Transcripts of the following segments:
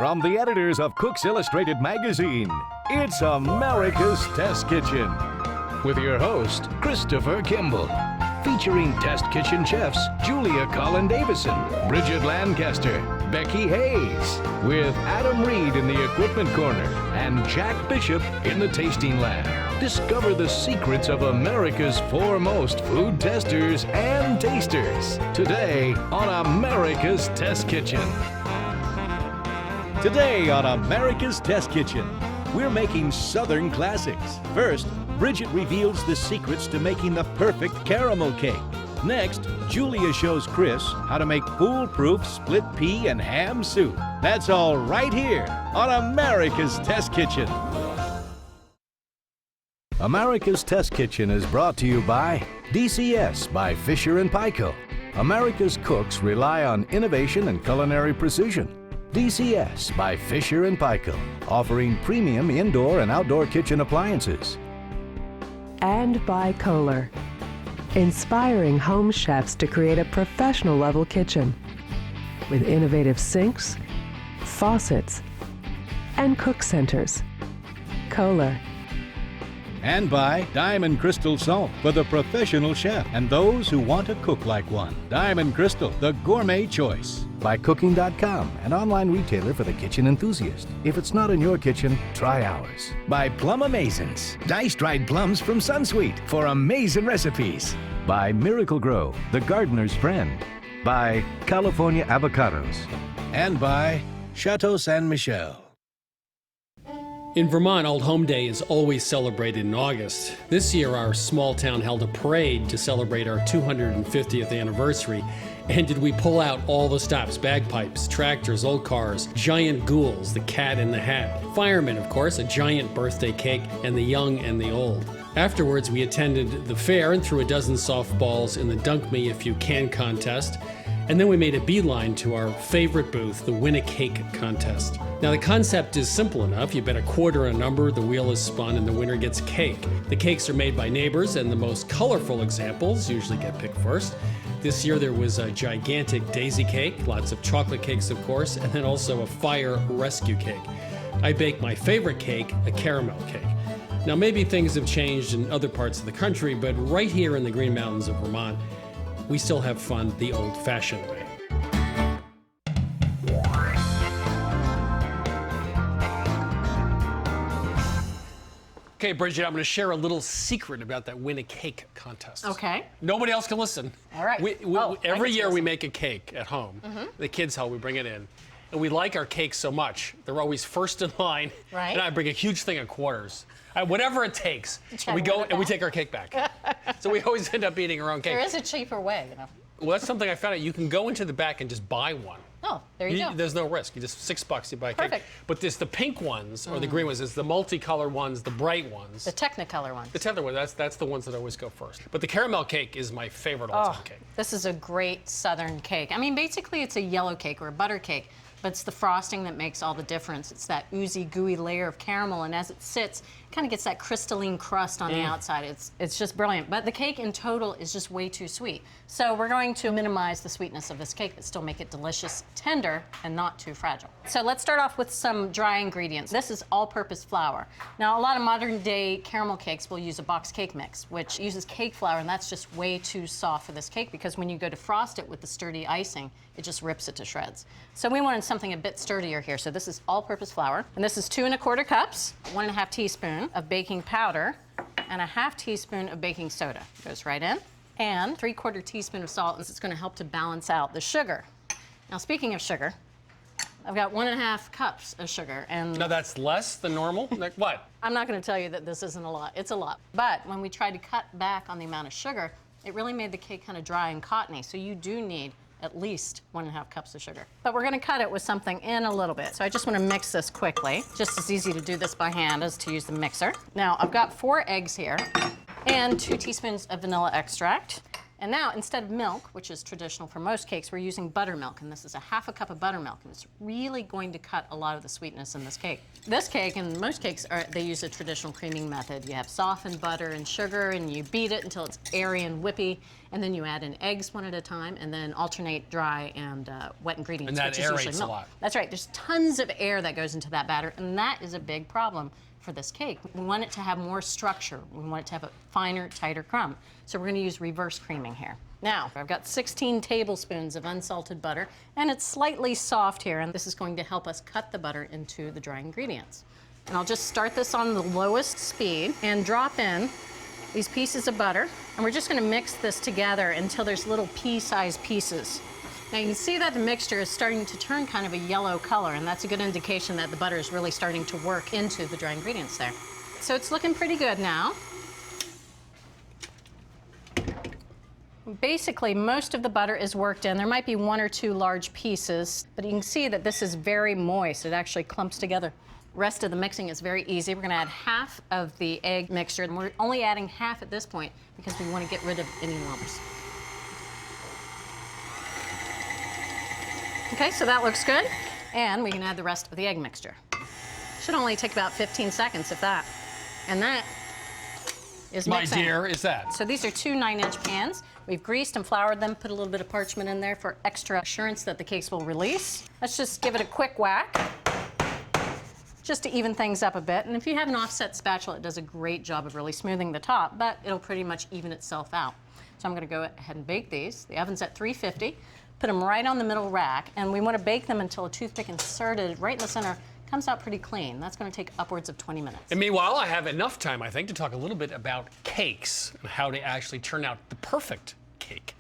From the editors of Cook's Illustrated magazine, it's America's Test Kitchen. With your host, Christopher Kimball. Featuring Test Kitchen chefs Julia Collin-Davison, Bridget Lancaster, Becky Hayes, with Adam Reed in the equipment corner and Jack Bishop in the tasting lab. Discover the secrets of America's foremost food testers and tasters today on America's Test Kitchen. Today on America's Test Kitchen, we're making Southern classics. First, Bridget reveals the secrets to making the perfect caramel cake. Next, Julia shows Chris how to make foolproof split pea and ham soup. That's all right here on America's Test Kitchen. America's Test Kitchen is brought to you by DCS by Fisher & Paykel. America's cooks rely on innovation and culinary precision. DCS by Fisher & Paykel, offering premium indoor and outdoor kitchen appliances. And by Kohler, inspiring home chefs to create a professional-level kitchen with innovative sinks, faucets, and cook centers. Kohler. And by Diamond Crystal Salt for the professional chef and those who want to cook like one. Diamond Crystal, the gourmet choice. By Cooking.com, an online retailer for the kitchen enthusiast. If it's not in your kitchen, try ours. By Plum Amazins, diced dried plums from Sunsweet for amazing recipes. By Miracle Grow, the gardener's friend. By California Avocados. And by Chateau Saint Michel. In Vermont, Old Home Day is always celebrated in August. This year, our small town held a parade to celebrate our 250th anniversary. And did we pull out all the stops? Bagpipes, tractors, old cars, giant ghouls, the cat in the hat, firemen, of course, a giant birthday cake, and the young and the old. Afterwards, we attended the fair and threw a dozen softballs in the Dunk Me If You Can contest. And then we made a beeline to our favorite booth, the Win a Cake contest. Now the concept is simple enough. You bet a quarter a number, the wheel is spun, and the winner gets a cake. The cakes are made by neighbors, and the most colorful examples usually get picked first. This year there was a gigantic daisy cake, lots of chocolate cakes of course, and then also a fire rescue cake. I baked my favorite cake, a caramel cake. Now maybe things have changed in other parts of the country, but right here in the Green Mountains of Vermont, we still have fun the old-fashioned way. Okay, Bridget, I'm going to share a little secret about that Win a Cake contest. Okay. Nobody else can listen. All right. Every year we make a cake at home. Mm-hmm. The kids help, we bring it in. And we like our cakes so much, they're always first in line. Right. And I bring a huge thing of quarters. Whatever it takes, we go and we take our cake back. So we always end up eating our own cake. There is a cheaper way, you know. Well, that's something I found out. You can go into the back and just buy one. Oh, there you go. There's no risk. You just $6, you buy a cake. Perfect. But the pink ones, or the green ones, it's the multicolored ones, the bright ones. The Technicolor ones. The Technicolor ones, that's the ones that always go first. But the caramel cake is my favorite all-time cake. This is a great Southern cake. I mean, basically it's a yellow cake or a butter cake, but it's the frosting that makes all the difference. It's that oozy, gooey layer of caramel, and as it sits, it kind of gets that crystalline crust on the outside. It's just brilliant. But the cake in total is just way too sweet. So we're going to minimize the sweetness of this cake, but still make it delicious, tender, and not too fragile. So let's start off with some dry ingredients. This is all-purpose flour. Now, a lot of modern-day caramel cakes will use a box cake mix, which uses cake flour, and that's just way too soft for this cake because when you go to frost it with the sturdy icing, it just rips it to shreds. So we wanted something a bit sturdier here. So this is all-purpose flour, and this is 2 1/4 cups, 1½ teaspoon of baking powder, and a ½ teaspoon of baking soda. Goes right in, and 3/4 teaspoon of salt, and it's going to help to balance out the sugar. Now, speaking of sugar, I've got 1½ cups of sugar, and now that's less than normal. Like what? I'm not going to tell you that this isn't a lot. It's a lot. But when we tried to cut back on the amount of sugar, it really made the cake kind of dry and cottony. So you do need at least 1½ cups of sugar. But we're going to cut it with something in a little bit. So I just want to mix this quickly. Just as easy to do this by hand as to use the mixer. Now, I've got 4 eggs here and 2 teaspoons of vanilla extract. And now, instead of milk, which is traditional for most cakes, we're using buttermilk, and this is a half a cup of buttermilk, and it's really going to cut a lot of the sweetness in this cake. This cake, and most cakes, they use a traditional creaming method. You have softened butter and sugar, and you beat it until it's airy and whippy, and then you add in eggs one at a time, and then alternate dry and wet ingredients, And that which is usually aerates milk. a lot. That's right. There's tons of air that goes into that batter, and that is a big problem for this cake. We want it to have more structure. We want it to have a finer, tighter crumb. So we're going to use reverse creaming here. Now, I've got 16 tablespoons of unsalted butter, and it's slightly soft here, and this is going to help us cut the butter into the dry ingredients. And I'll just start this on the lowest speed and drop in these pieces of butter, and we're just going to mix this together until there's little pea-sized pieces. Now you can see that the mixture is starting to turn kind of a yellow color, and that's a good indication that the butter is really starting to work into the dry ingredients there. So it's looking pretty good now. Basically, most of the butter is worked in. There might be one or two large pieces, but you can see that this is very moist. It actually clumps together. Rest of the mixing is very easy. We're going to add half of the egg mixture, and we're only adding half at this point because we want to get rid of any lumps. Okay, so that looks good. And we can add the rest of the egg mixture. Should only take about 15 seconds, if that. And that is mixing. My dear, is that? So these are two 9-inch pans. We've greased and floured them, put a little bit of parchment in there for extra assurance that the cakes will release. Let's just give it a quick whack, just to even things up a bit. And if you have an offset spatula, it does a great job of really smoothing the top, but it'll pretty much even itself out. So I'm gonna go ahead and bake these. The oven's at 350. Put them right on the middle rack, and we want to bake them until a toothpick inserted right in the center comes out pretty clean. That's going to take upwards of 20 minutes. And meanwhile, I have enough time, I think, to talk a little bit about cakes and how to actually turn out the perfect cake.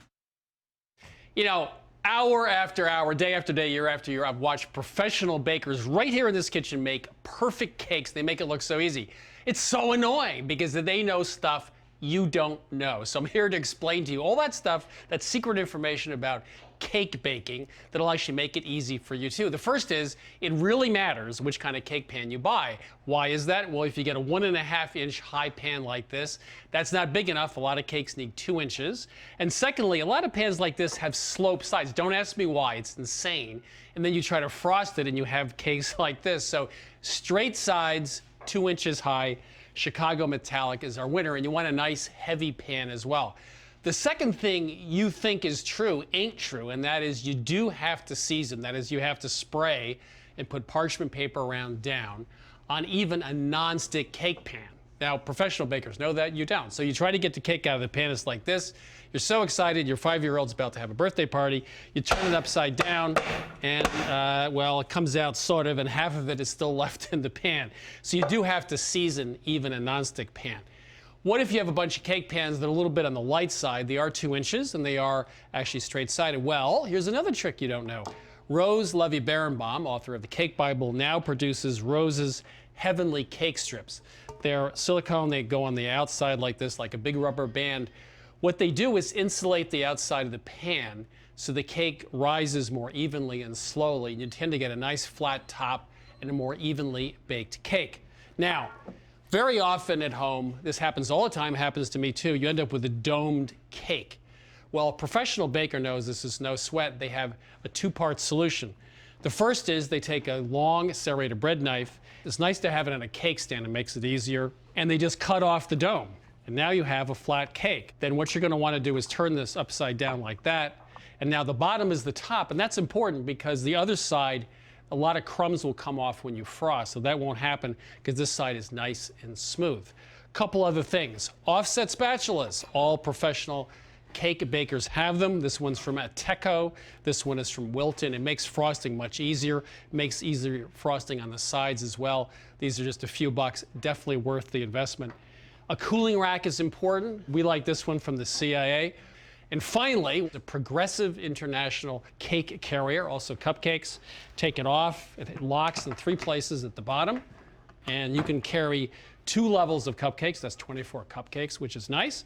You know, hour after hour, day after day, year after year, I've watched professional bakers right here in this kitchen make perfect cakes. They make it look so easy. It's so annoying because they know stuff you don't know. So I'm here to explain to you all that stuff, that secret information about cake baking that'll actually make it easy for you too. The first is, it really matters which kind of cake pan you buy. Why is that? Well, if you get a 1.5-inch high pan like this, that's not big enough. A lot of cakes need 2 inches. And secondly, a lot of pans like this have sloped sides. Don't ask me why, it's insane. And then you try to frost it and you have cakes like this. So straight sides, 2 inches high, Chicago metallic is our winner, and you want a nice heavy pan as well. The second thing you think is true ain't true, and that is you do have to season. That is, you have to spray and put parchment paper around down on even a non-stick cake pan. Now, professional bakers know that, you don't. So you try to get the cake out of the pan, it's like this. You're so excited, your 5-year-old's about to have a birthday party. You turn it upside down, and, well, it comes out sort of, and half of it is still left in the pan. So you do have to season even a non-stick pan. What if you have a bunch of cake pans that are a little bit on the light side? They are 2 inches, and they are actually straight-sided. Well, here's another trick you don't know. Rose Levy-Berenbaum, author of the Cake Bible, now produces Rose's Heavenly Cake Strips. They're silicone, they go on the outside like this, like a big rubber band. What they do is insulate the outside of the pan so the cake rises more evenly and slowly, and you tend to get a nice flat top and a more evenly baked cake. Now, very often at home, this happens all the time, happens to me too, you end up with a domed cake. Well, a professional baker knows this is no sweat. They have a 2-part solution. The first is they take a long serrated bread knife. It's nice to have it on a cake stand, it makes it easier. And they just cut off the dome. And now you have a flat cake. Then what you're going to want to do is turn this upside down like that. And now the bottom is the top, and that's important because the other side, a lot of crumbs will come off when you frost, so that won't happen because this side is nice and smooth. Couple other things. Offset spatulas. All professional cake bakers have them. This one's from ATKO. This one is from Wilton. It makes frosting much easier. Makes easier frosting on the sides as well. These are just a few bucks. Definitely worth the investment. A cooling rack is important. We like this one from the CIA. And finally, the Progressive International Cake Carrier, also cupcakes. Take it off, it locks in 3 places at the bottom, and you can carry 2 levels of cupcakes. That's 24 cupcakes, which is nice.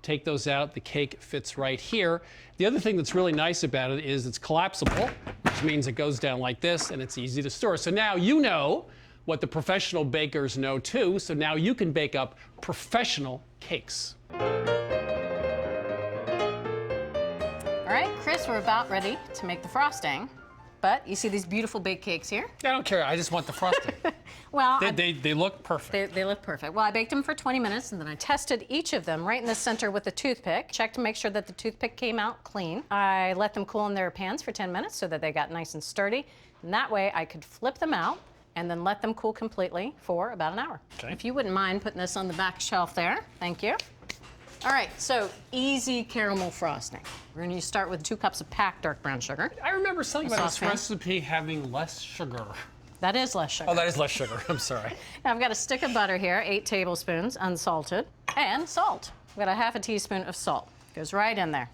Take those out, the cake fits right here. The other thing that's really nice about it is it's collapsible, which means it goes down like this and it's easy to store. So now you know what the professional bakers know too, so now you can bake up professional cakes. we're about ready to make the frosting. But you see these beautiful baked cakes here? I don't care. I just want the frosting. Well, they look perfect. They look perfect. Well, I baked them for 20 minutes, and then I tested each of them right in the center with a toothpick. Checked to make sure that the toothpick came out clean. I let them cool in their pans for 10 minutes so that they got nice and sturdy. And that way I could flip them out and then let them cool completely for about an hour. Okay. If you wouldn't mind putting this on the back shelf there. Thank you. All right, so easy caramel frosting. We're going to start with 2 cups of packed dark brown sugar. I remember something about this saucepan. recipe having less sugar. That is less sugar. Oh, that is less sugar. I'm sorry. Now I've got a stick of butter here, 8 tablespoons, unsalted, and salt. I've got a half a teaspoon of salt. Goes right in there.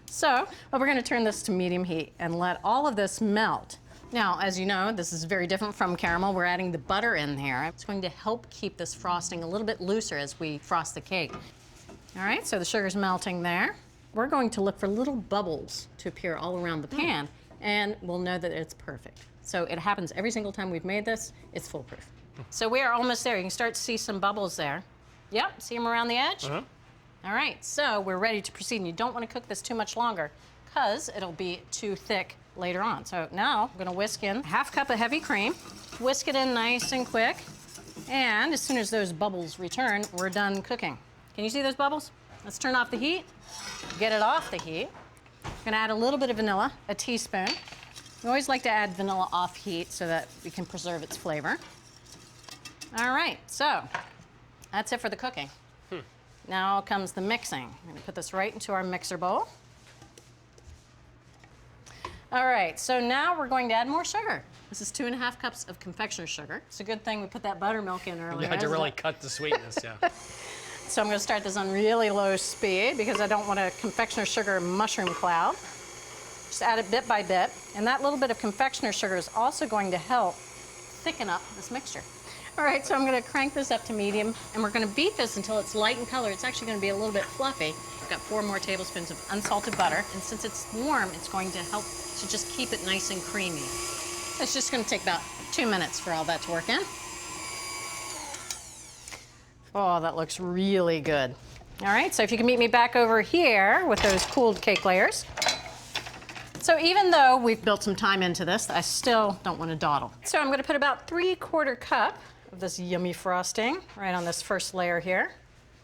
So, we're going to turn this to medium heat and let all of this melt. Now, as you know, this is very different from caramel. We're adding the butter in here. It's going to help keep this frosting a little bit looser as we frost the cake. All right, so the sugar's melting there. We're going to look for little bubbles to appear all around the pan, and we'll know that it's perfect. So it happens every single time we've made this. It's foolproof. So we are almost there. You can start to see some bubbles there. Yep, see them around the edge? Uh-huh. All right, so we're ready to proceed. And you don't want to cook this too much longer because it'll be too thick later on. So now I'm gonna whisk in ½ cup of heavy cream, whisk it in nice and quick, and as soon as those bubbles return, we're done cooking. Can you see those bubbles? Let's turn off the heat, get it off the heat. I'm gonna add a little bit of vanilla, a teaspoon. We always like to add vanilla off heat so that we can preserve its flavor. All right, so that's it for the cooking. Now comes the mixing. I'm gonna put this right into our mixer bowl. All right, so now we're going to add more sugar. This is 2½ cups of confectioner's sugar. It's a good thing we put that buttermilk in earlier. You had to isn't really it? cut the sweetness, yeah. So I'm gonna start this on really low speed because I don't want a confectioner's sugar mushroom cloud. Just add it bit by bit. And that little bit of confectioner's sugar is also going to help thicken up this mixture. All right, so I'm gonna crank this up to medium, and we're gonna beat this until it's light in color. It's actually gonna be a little bit fluffy. I've got 4 more tablespoons of unsalted butter, and since it's warm, it's going to help to just keep it nice and creamy. It's just gonna take about 2 minutes for all that to work in. Oh, that looks really good. All right, so if you can meet me back over here with those cooled cake layers. So even though we've built some time into this, I still don't want to dawdle. So I'm gonna put about 3/4 cup of this yummy frosting right on this first layer here.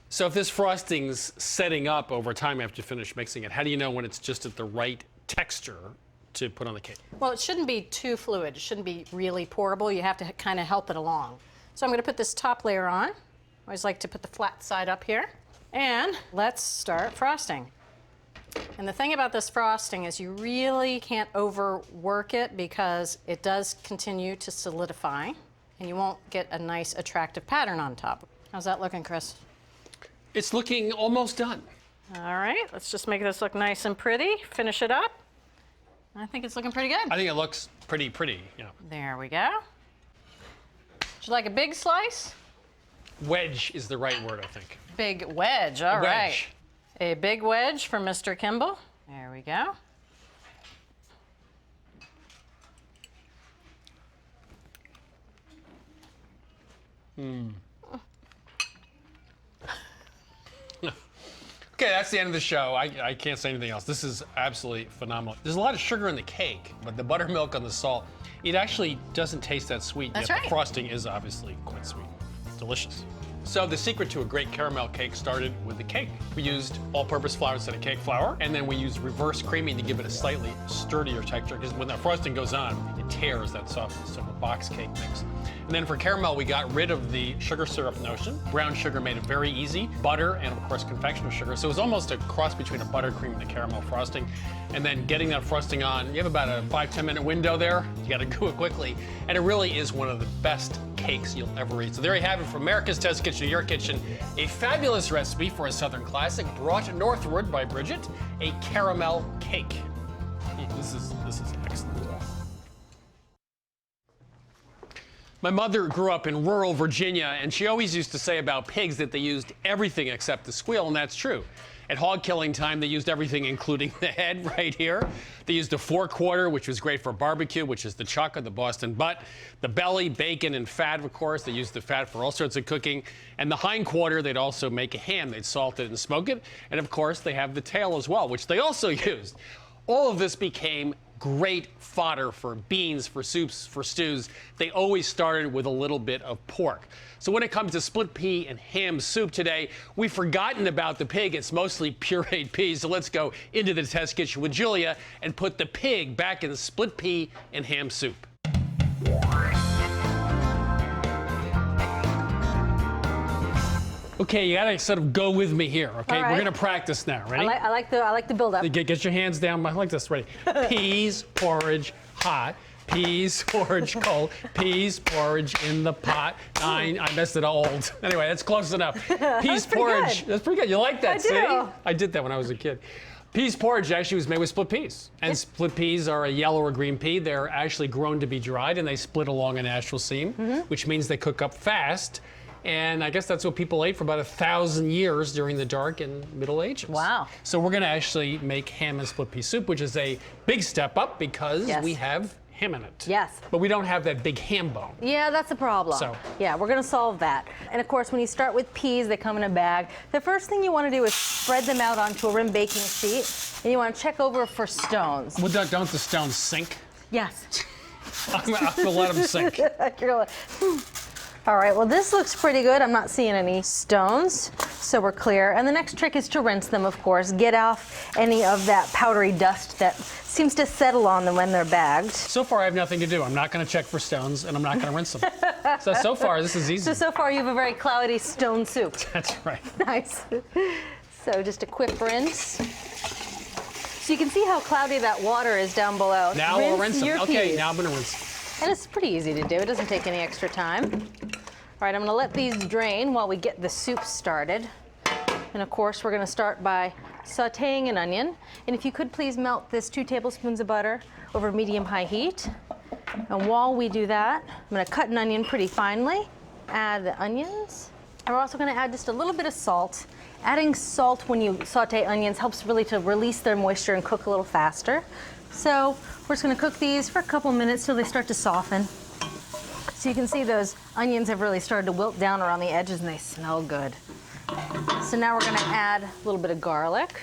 So if this frosting's setting up over time after you finish mixing it, how do you know when it's just at the right texture to put on the cake? Well, it shouldn't be too fluid. It shouldn't be really pourable. You have to kind of help it along. So I'm gonna put this top layer on. I always like to put the flat side up here. And let's start frosting. And the thing about this frosting is you really can't overwork it because it does continue to solidify and you won't get a nice attractive pattern on top. How's that looking, Chris? It's looking almost done. All right, let's just make this look nice and pretty. Finish it up. I think it's looking pretty good. I think it looks pretty, yeah. There we go. Would you like a big slice? Wedge is the right word, I think. Big wedge, all right. Wedge. A big wedge for Mr. Kimball. There we go. Okay, that's the end of the show. I can't say anything else. This is absolutely phenomenal. There's a lot of sugar in the cake, but the buttermilk and the salt, it actually doesn't taste that sweet. That's yet right. The frosting is obviously quite sweet. It's delicious. So the secret to a great caramel cake started with the cake. We used all-purpose flour instead of cake flour, and then we used reverse creaming to give it a slightly sturdier texture, because when that frosting goes on, it tears that softness of a box cake mix. And then for caramel, we got rid of the sugar syrup notion. Brown sugar made it very easy. Butter and, of course, confectioner sugar. So it was almost a cross between a buttercream and a caramel frosting. And then getting that frosting on, you have about a 5-10 minute window there. You got to do it quickly. And it really is one of the best cakes you'll ever eat. So there you have it, from America's Test Kitchen to your kitchen. A fabulous recipe for a Southern classic brought northward by Bridget, a caramel cake. This is excellent. My mother grew up in rural Virginia, and she always used to say about pigs that they used everything except the squeal, and that's true. At hog killing time, they used everything, including the head right here. They used a forequarter, which was great for barbecue, which is the chuck of the Boston butt. The belly, bacon, and fat, of course. They used the fat for all sorts of cooking. And the hindquarter, they'd also make a ham. They'd salt it and smoke it. And, of course, they have the tail as well, which they also used. All of this became great fodder for beans, for soups, for stews. They always started with a little bit of pork. So when it comes to split pea and ham soup today, we've forgotten about the pig. It's mostly pureed peas. So let's go into the test kitchen with Julia and put the pig back in the split pea and ham soup. Okay, you gotta sort of go with me here, okay? Right. We're gonna practice now, ready? I like the build up. Get your hands down like this, ready? Peas, porridge, hot. Peas, porridge, cold. Peas, porridge in the pot. 9, I messed it old. Anyway, that's close enough. Peas, porridge. Good. That's pretty good. You like that, I see? do. I did that when I was a kid. Peas porridge actually was made with split peas. And split peas are a yellow or green pea. They're actually grown to be dried, and they split along a natural seam, which means they cook up fast. And I guess that's what people ate for about 1,000 years during the Dark and Middle Ages. Wow. So we're gonna actually make ham and split pea soup, which is a big step up because Yes. we have ham in it. Yes. But we don't have that big ham bone. Yeah, that's a problem. So- yeah, we're gonna solve that. And of course, when you start with peas, they come in a bag. The first thing you wanna do is spread them out onto a rim baking sheet, and you wanna check over for stones. Well, don't the stones sink? Yes. I'm gonna let them sink. You're like, All right, well, this looks pretty good. I'm not seeing any stones, so we're clear. And the next trick is to rinse them, of course. Get off any of that powdery dust that seems to settle on them when they're bagged. So far, I have nothing to do. I'm not gonna check for stones, and I'm not gonna rinse them. So far, this is easy. So far you have a very cloudy stone soup. That's right. Nice. So just a quick rinse. So you can see how cloudy that water is down below. Now we'll rinse them. your Okay, peas. now I'm gonna rinse. And it's pretty easy to do. It doesn't take any extra time. All right, I'm gonna let these drain while we get the soup started. And of course, we're gonna start by sauteing an onion. And if you could please melt this 2 tablespoons of butter over medium-high heat. And while we do that, I'm gonna cut an onion pretty finely, add the onions. And we're also gonna add just a little bit of salt. Adding salt when you saute onions helps really to release their moisture and cook a little faster. So we're just gonna cook these for a couple minutes till they start to soften. So you can see those onions have really started to wilt down around the edges and they smell good. So now we're gonna add a little bit of garlic.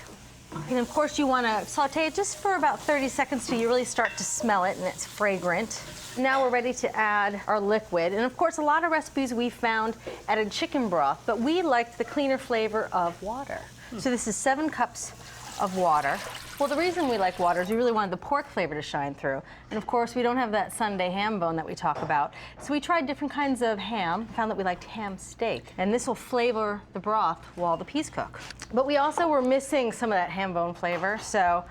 And of course you wanna saute it just for about 30 seconds till you really start to smell it and it's fragrant. Now we're ready to add our liquid. And of course a lot of recipes we found added chicken broth, but we liked the cleaner flavor of water. So this is 7 cups of water. Well, the reason we like water is we really wanted the pork flavor to shine through. And of course, we don't have that Sunday ham bone that we talk about. So we tried different kinds of ham, found that we liked ham steak. And this will flavor the broth while the peas cook. But we also were missing some of that ham bone flavor. So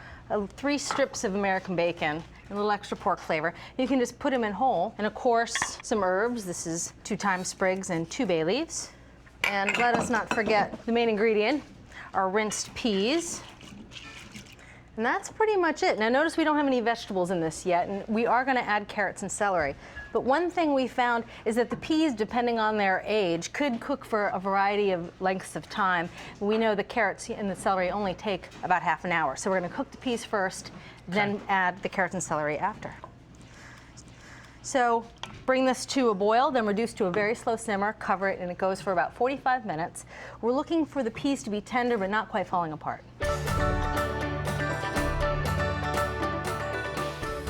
3 strips of American bacon, a little extra pork flavor. You can just put them in whole. And of course, some herbs. This is 2 thyme sprigs and 2 bay leaves. And let us not forget the main ingredient, our rinsed peas. And that's pretty much it. Now notice we don't have any vegetables in this yet, and we are gonna add carrots and celery. But one thing we found is that the peas, depending on their age, could cook for a variety of lengths of time. We know the carrots and the celery only take about half an hour. So we're gonna cook the peas first, then add the carrots and celery after. So bring this to a boil, then reduce to a very slow simmer, cover it, and it goes for about 45 minutes. We're looking for the peas to be tender but not quite falling apart.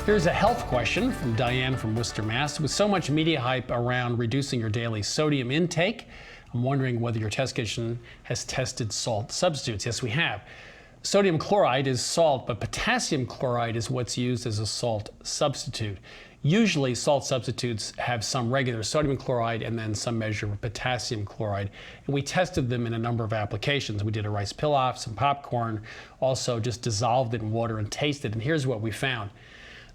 Here's a health question from Diane from Worcester, Mass. With so much media hype around reducing your daily sodium intake, I'm wondering whether your test kitchen has tested salt substitutes. Yes, we have. Sodium chloride is salt, but potassium chloride is what's used as a salt substitute. Usually, salt substitutes have some regular sodium chloride and then some measure of potassium chloride. And we tested them in a number of applications. We did a rice pilaf, some popcorn, also just dissolved it in water and tasted. And here's what we found.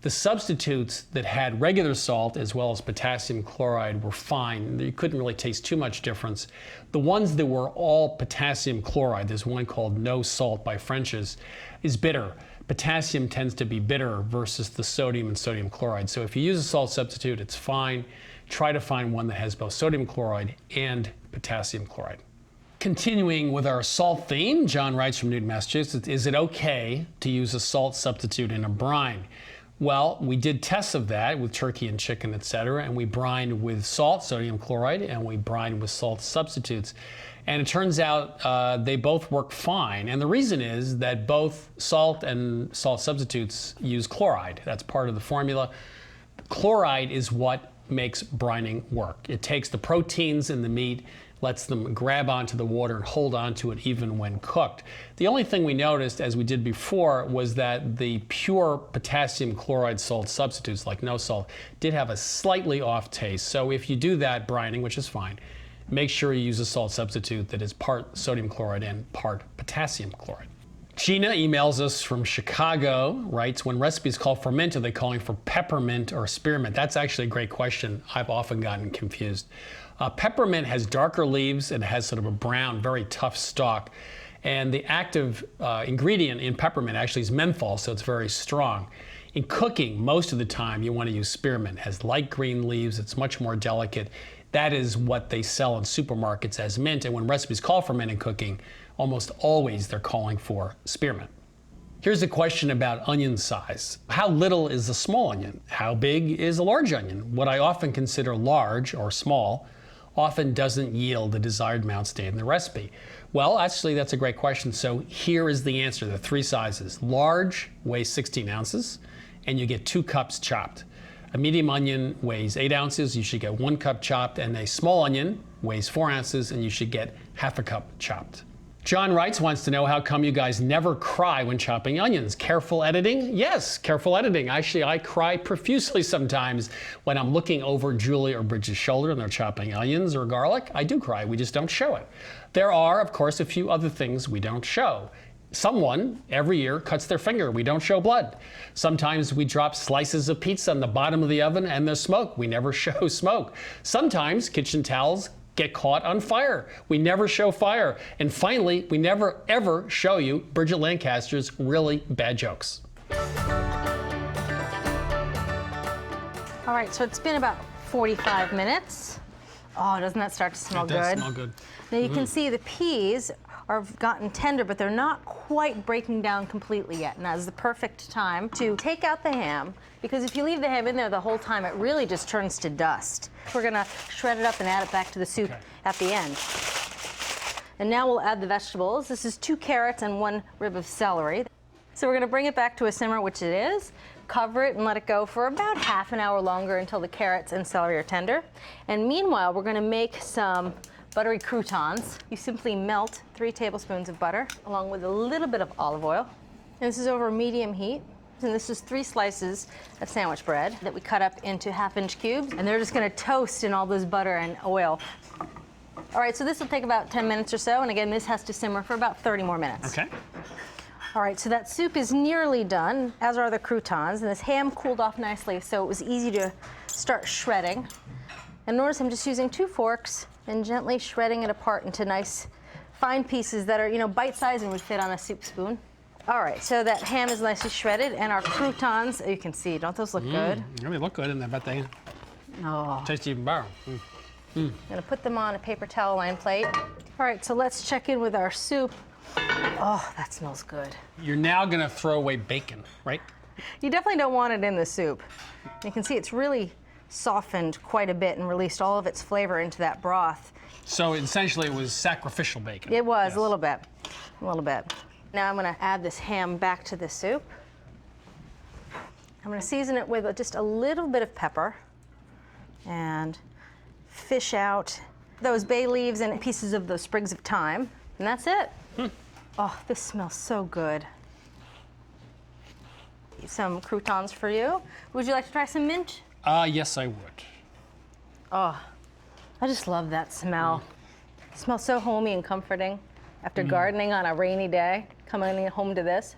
The substitutes that had regular salt as well as potassium chloride were fine. You couldn't really taste too much difference. The ones that were all potassium chloride, there's one called No Salt by French's, is bitter. Potassium tends to be bitter versus the sodium and sodium chloride. So if you use a salt substitute, it's fine. Try to find one that has both sodium chloride and potassium chloride. Continuing with our salt theme, John writes from Newton, Massachusetts, is it okay to use a salt substitute in a brine? Well, we did tests of that with turkey and chicken, etc., and we brined with salt, sodium chloride, and we brined with salt substitutes. And it turns out they both work fine. And the reason is that both salt and salt substitutes use chloride. That's part of the formula. Chloride is what makes brining work. It takes the proteins in the meat, lets them grab onto the water and hold onto it even when cooked. The only thing we noticed, as we did before, was that the pure potassium chloride salt substitutes, like no salt, did have a slightly off taste. So if you do that brining, which is fine, make sure you use a salt substitute that is part sodium chloride and part potassium chloride. Gina emails us from Chicago, writes, when recipes call for mint, are they calling for peppermint or spearmint? That's actually a great question. I've often gotten confused. Peppermint has darker leaves and has sort of a brown, very tough stalk. And the active ingredient in peppermint actually is menthol, so it's very strong. In cooking, most of the time, you want to use spearmint. It has light green leaves. It's much more delicate. That is what they sell in supermarkets as mint. And when recipes call for mint in cooking, almost always they're calling for spearmint. Here's a question about onion size. How little is a small onion? How big is a large onion? What I often consider large or small often doesn't yield the desired amount stated in the recipe. Well, actually, that's a great question. So here is the answer, the three sizes. Large weighs 16 ounces, and you get 2 cups chopped. A medium onion weighs 8 ounces, you should get 1 cup chopped, and a small onion weighs 4 ounces, and you should get ½ cup chopped. John writes, wants to know how come you guys never cry when chopping onions? Careful editing? Yes, careful editing. Actually, I cry profusely sometimes when I'm looking over Julie or Bridget's shoulder and they're chopping onions or garlic. I do cry, we just don't show it. There are, of course, a few other things we don't show. Someone every year cuts their finger. We don't show blood. Sometimes we drop slices of pizza on the bottom of the oven and there's smoke. We never show smoke. Sometimes kitchen towels get caught on fire. We never show fire. And finally, we never ever show you Bridget Lancaster's really bad jokes. All right, so it's been about 45 minutes. Oh, doesn't that start to smell good? It does smell good. Now you can see the peas are gotten tender, but they're not quite breaking down completely yet. Now is the perfect time to take out the ham, because if you leave the ham in there the whole time, it really just turns to dust. We're gonna shred it up and add it back to the soup at the end. And now we'll add the vegetables. This is 2 carrots and 1 rib of celery. So we're gonna bring it back to a simmer, which it is, cover it and let it go for about ½ an hour longer until the carrots and celery are tender. And meanwhile, we're gonna make some buttery croutons. You simply melt 3 tablespoons of butter along with a little bit of olive oil. And this is over medium heat. And this is 3 slices of sandwich bread that we cut up into ½ inch cubes. And they're just gonna toast in all this butter and oil. All right, so this will take about 10 minutes or so. And again, this has to simmer for about 30 more minutes. Okay. All right, so that soup is nearly done, as are the croutons. And this ham cooled off nicely, so it was easy to start shredding. And notice I'm just using 2 forks and gently shredding it apart into nice fine pieces that are, bite-sized and would fit on a soup spoon. All right, so that ham is nicely shredded, and our croutons, you can see, don't those look good? They look good, and I bet they taste even better. I'm gonna put them on a paper towel lined plate. All right, so let's check in with our soup. Oh, that smells good. You're now gonna throw away bacon, right? You definitely don't want it in the soup. You can see it's really softened quite a bit and released all of its flavor into that broth. So essentially it was sacrificial bacon. It was, a little bit. Now I'm gonna add this ham back to the soup. I'm gonna season it with just a little bit of pepper and fish out those bay leaves and pieces of those sprigs of thyme, and that's it. Oh, this smells so good. Some croutons for you. Would you like to try some mint? Yes, I would. Oh, I just love that smell. It smells so homey and comforting after gardening on a rainy day, coming home to this.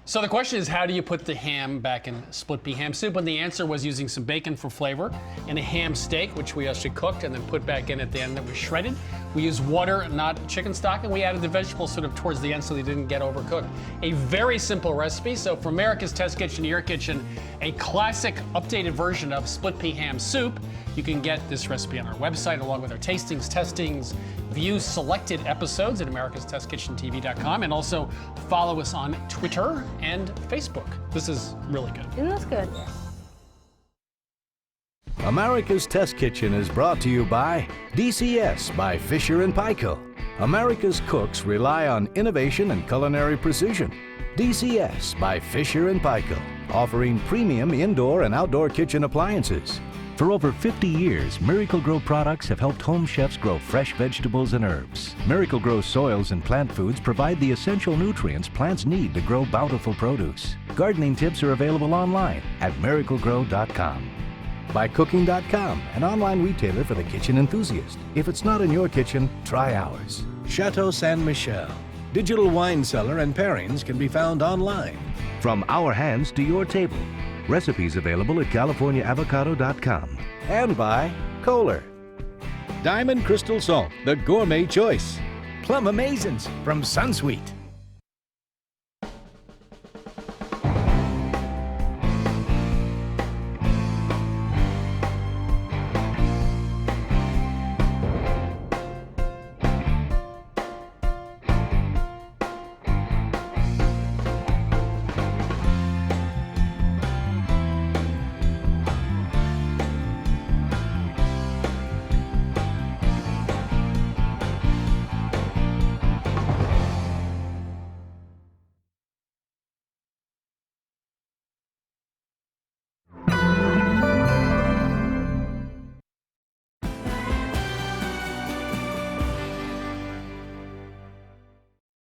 So the question is, how do you put the ham back in split pea ham soup? And the answer was using some bacon for flavor and a ham steak, which we actually cooked and then put back in at the end that was shredded. We used water, not chicken stock, and we added the vegetables sort of towards the end so they didn't get overcooked. A very simple recipe. So for America's Test Kitchen to your kitchen, a classic updated version of split pea ham soup. You can get this recipe on our website along with our tastings, testings, view selected episodes at americastestkitchentv.com, and also follow us on Twitter and Facebook. This is really good. Isn't this good? America's Test Kitchen is brought to you by DCS by Fisher & Paykel. America's cooks rely on innovation and culinary precision. DCS by Fisher & Paykel, offering premium indoor and outdoor kitchen appliances. For over 50 years, Miracle-Gro products have helped home chefs grow fresh vegetables and herbs. Miracle-Gro soils and plant foods provide the essential nutrients plants need to grow bountiful produce. Gardening tips are available online at miraclegrow.com. By Cooking.com, an online retailer for the kitchen enthusiast. If it's not in your kitchen, try ours. Chateau Saint Michel. Digital wine cellar and pairings can be found online. From our hands to your table. Recipes available at californiaavocado.com. And by Kohler. Diamond Crystal Salt, the gourmet choice. Plum Amazins from Sunsweet.